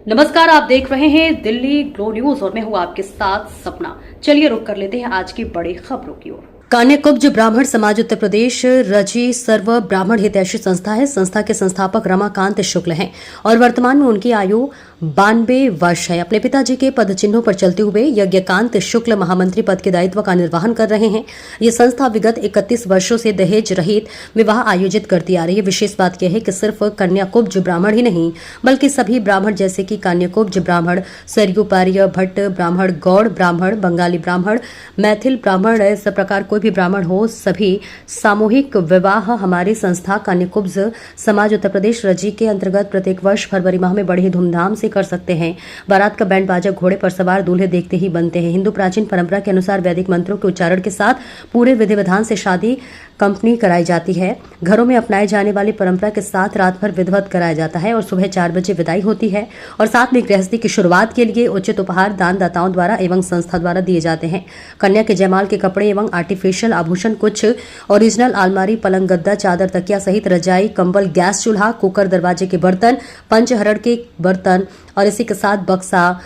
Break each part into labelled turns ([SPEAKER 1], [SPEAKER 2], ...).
[SPEAKER 1] नमस्कार, आप देख रहे हैं दिल्ली ग्लो न्यूज और मैं हूं आपके साथ सपना। चलिए रुक कर लेते हैं आज की बड़ी खबरों की ओर। कान्यकुब्ज ब्राह्मण समाज उत्तर प्रदेश रजी सर्व ब्राह्मण हितैषी संस्था है। संस्था के संस्थापक रमाकांत शुक्ल हैं और वर्तमान में उनकी आयु 92 वर्ष है। अपने पिताजी के पद चिन्हों पर चलते हुए यज्ञकांत शुक्ल महामंत्री पद के दायित्व का निर्वहन कर रहे हैं। ये संस्था विगत 31 वर्षों से दहेज रहित विवाह आयोजित करती आ रही है। विशेष बात यह है कि सिर्फ कन्याकुब्ज ब्राह्मण ही नहीं बल्कि सभी ब्राह्मण जैसे कि कान्यकुब्ज ब्राह्मण, सरयू पार्य भट्ट ब्राह्मण, गौड़ ब्राह्मण, बंगाली ब्राह्मण, मैथिल ब्राह्मण, इस प्रकार कोई भी ब्राह्मण हो, सभी सामूहिक विवाह हमारी संस्था कान्यकुब्ज समाज उत्तर प्रदेश रजी के अंतर्गत प्रत्येक वर्ष फरवरी माह में बड़ी ही धूमधाम से कर सकते हैं। बारात का बैंड बाजा घोड़े पर सवार दूल्हे देखते ही बनते हैं। हिंदू प्राचीन परंपरा के अनुसार वैदिक मंत्रों के उच्चारण के साथ पूरे विधि विधान से शादी कंपनी कराई जाती है। घरों में अपनाई जाने वाली परंपरा के साथ रात भर विधिवत कराया जाता है और सुबह 4 बजे विदाई होती है और साथ में गृहस्थी की शुरुआत के लिए उचित उपहार दानदाताओं द्वारा एवं संस्था द्वारा दिए जाते हैं। कन्या के जयमाल के कपड़े एवं आर्टिफिशियल आभूषण, कुछ ओरिजिनल अलमारी, पलंग, गद्दा, चादर, तकिया सहित रजाई, कंबल, गैस चूल्हा, कुकर, दरवाजे के बर्तन, पंचहरण के बर्तन और इसी के साथ बक्सा,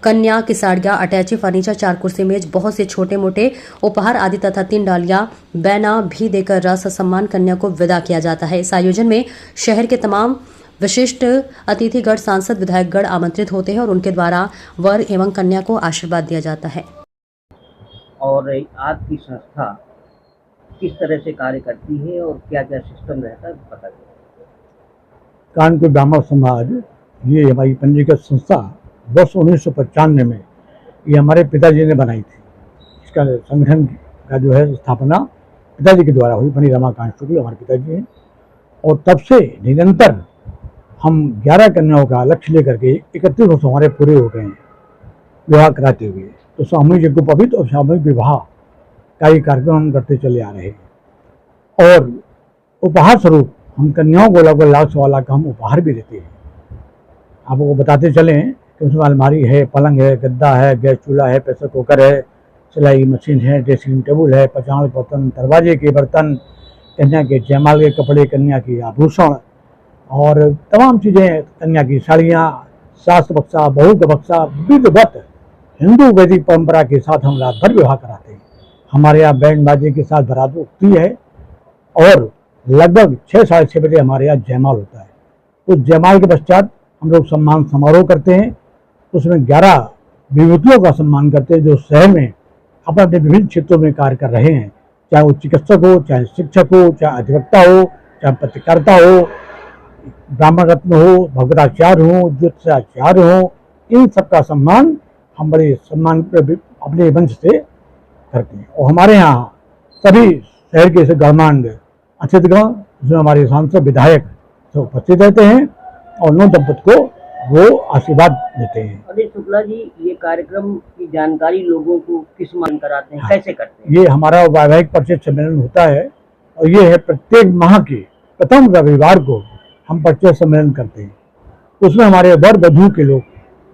[SPEAKER 1] कन्या की साड़ियाँ, अटैची फर्नीचर, 4 कुर्सी मेज, बहुत से छोटे मोटे उपहार आदि तथा 3 डालियां बैना भी देकर रस सम्मान कन्या को विदा किया जाता है। इस आयोजन में शहर के तमाम विशिष्ट अतिथिगण, सांसद, विधायकगण आमंत्रित होते हैं और उनके द्वारा वर एवं कन्या को आशीर्वाद दिया जाता है।
[SPEAKER 2] और आपकी संस्था किस तरह से कार्य करती है और क्या क्या सिस्टम रहता है पता करें।
[SPEAKER 3] कानपुर ब्राह्मण समाज ये हमारी पंजीकृत संस्था वर्ष 1995 में ये हमारे पिताजी ने बनाई थी। इसका संगठन का जो है स्थापना पिताजी के द्वारा हुई। पंडित रमाकांत शुक्ल हमारे पिताजी हैं और तब से निरंतर हम 11 कन्याओं का लक्ष्य लेकर के 31 वर्ष हमारे पूरे हो गए हैं विवाह कराते हुए। तो सामूहिक यज्ञोपवीत और सामूहिक विवाह का ये कार्यक्रम हम करते चले आ रहे हैं और उपहार स्वरूप हम कन्याओं को लगभग लाख सवा लाख का हम उपहार भी देते हैं। आपको बताते चलें कि उसमें अलमारी है, पलंग है, गद्दा है, गैस चूल्हा है, प्रेशर कुकर है, सिलाई मशीन है, ड्रेसिंग टेबल है, पचास बर्तन, दरवाजे के बर्तन, कन्या के जयमाल के कपड़े, कन्या की आभूषण और तमाम चीज़ें, कन्या की साड़ियाँ, शास्त्र बक्सा, बहू का बक्सा, विधिवत हिंदू वैदिक परंपरा के साथ हम रात भर विवाह कराते हैं। हमारे यहाँ बैंड बाजे के साथ बारात उठती है और लगभग 6 साढ़े 6 बजे हमारे यहाँ जयमाल होता है। उस जयमाल के पश्चात हम लोग सम्मान समारोह करते हैं। उसमें 11 विभूतियों का सम्मान करते हैं जो शहर में अपने अपने विभिन्न क्षेत्रों में कार्य कर रहे हैं, चाहे वो चिकित्सक हो, चाहे शिक्षक हो, चाहे अधिवक्ता हो, चाहे पत्रकारिता हो, ब्राह्मण रत्न हो, भगवताचार्य हो, ज्योतिषाचार्य हो, इन सबका सम्मान हम बड़े सम्मान अपने वंश से करते हैं। और हमारे यहाँ सभी शहर के ऐसे गणमान्य अतिथिगण, जिसमें हमारे सांसद, विधायक सब उपस्थित रहते हैं और नौ दंपति को वो आशीर्वाद देते हैं।
[SPEAKER 2] पंडित शुक्ला जी, ये कार्यक्रम की जानकारी लोगों को किस मान कराते हैं, कैसे करते हैं?
[SPEAKER 3] ये हमारा वैवाहिक परिचय सम्मेलन होता है और ये है प्रत्येक माह के प्रथम रविवार को हम परिचय सम्मेलन करते हैं। उसमें हमारे वर वधू के लोग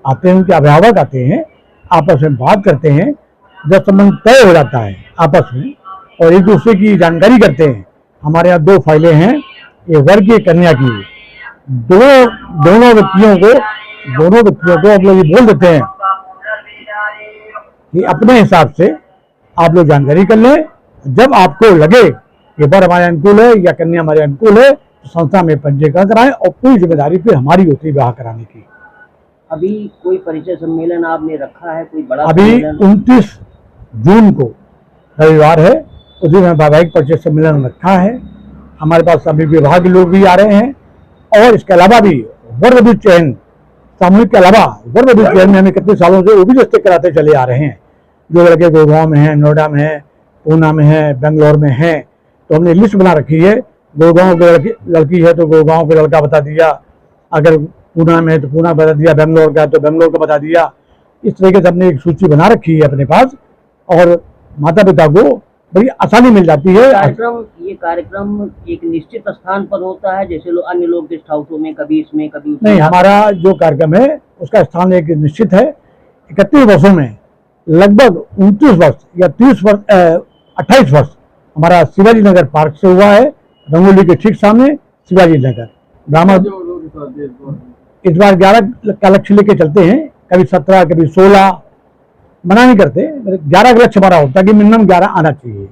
[SPEAKER 3] आते हैं, उनके अभिभावक आते हैं, आपस में बात करते हैं। जब संबंध तय हो जाता है आपस में और एक दूसरे की जानकारी करते हैं। हमारे यहाँ 2 फाइलें हैं, ये वर की कन्या की। दोनों व्यक्तियों को आप लोग ये बोल देते हैं कि अपने हिसाब से आप लोग जानकारी कर लें। जब आपको लगे कि वर हमारे अनुकूल है या कन्या हमारे अनुकूल है तो संस्था में पंजीकरण कराएं और पूरी जिम्मेदारी फिर हमारी होती है विवाह कराने की।
[SPEAKER 2] अभी कोई परिचय सम्मेलन आपने रखा है, कोई बड़ा?
[SPEAKER 3] अभी 29 जून को रविवार है, उस दिन वैवाहिक परिचय सम्मेलन रखा है। हमारे पास सभी विभाग के लोग भी आ रहे हैं और इसके अलावा भी वर वधू चयन सामूहिक के अलावा वर वधू चयन में हमें कितने सालों से वो भी रिश्ते कराते चले आ रहे हैं। जो लड़के गुड़गांव में हैं, नोएडा में हैं, पूना में हैं, बेंगलोर में हैं, तो हमने लिस्ट बना रखी है। गुड़गांव की लड़की है तो गुड़गांव का लड़का बता दिया, अगर पूना में है तो पूना बता दिया, बेंगलोर का है तो बेंगलोर का बता दिया। इस तरीके से हमने एक सूची बना रखी है अपने पास और माता पिता को बड़ी आसानी मिल जाती है।
[SPEAKER 2] ये कार्यक्रम एक निश्चित स्थान पर होता है, जैसे अन्य लोग गेस्ट हाउसों में, कभी इसमें कभी उसमें?
[SPEAKER 3] नहीं, हमारा जो कार्यक्रम है उसका स्थान एक निश्चित है। 31 वर्षों में लगभग 29 वर्ष या 28 वर्ष हमारा शिवाजी नगर पार्क से हुआ है, रंगोली के ठीक सामने शिवाजी नगर। ब्राह्मण इस बार 11 का लक्ष्य लेके चलते हैं, कभी 17, कभी 16, मना नहीं करते, 11 का लक्ष्य हमारा होता है कि मिनिमम 11 आना चाहिए।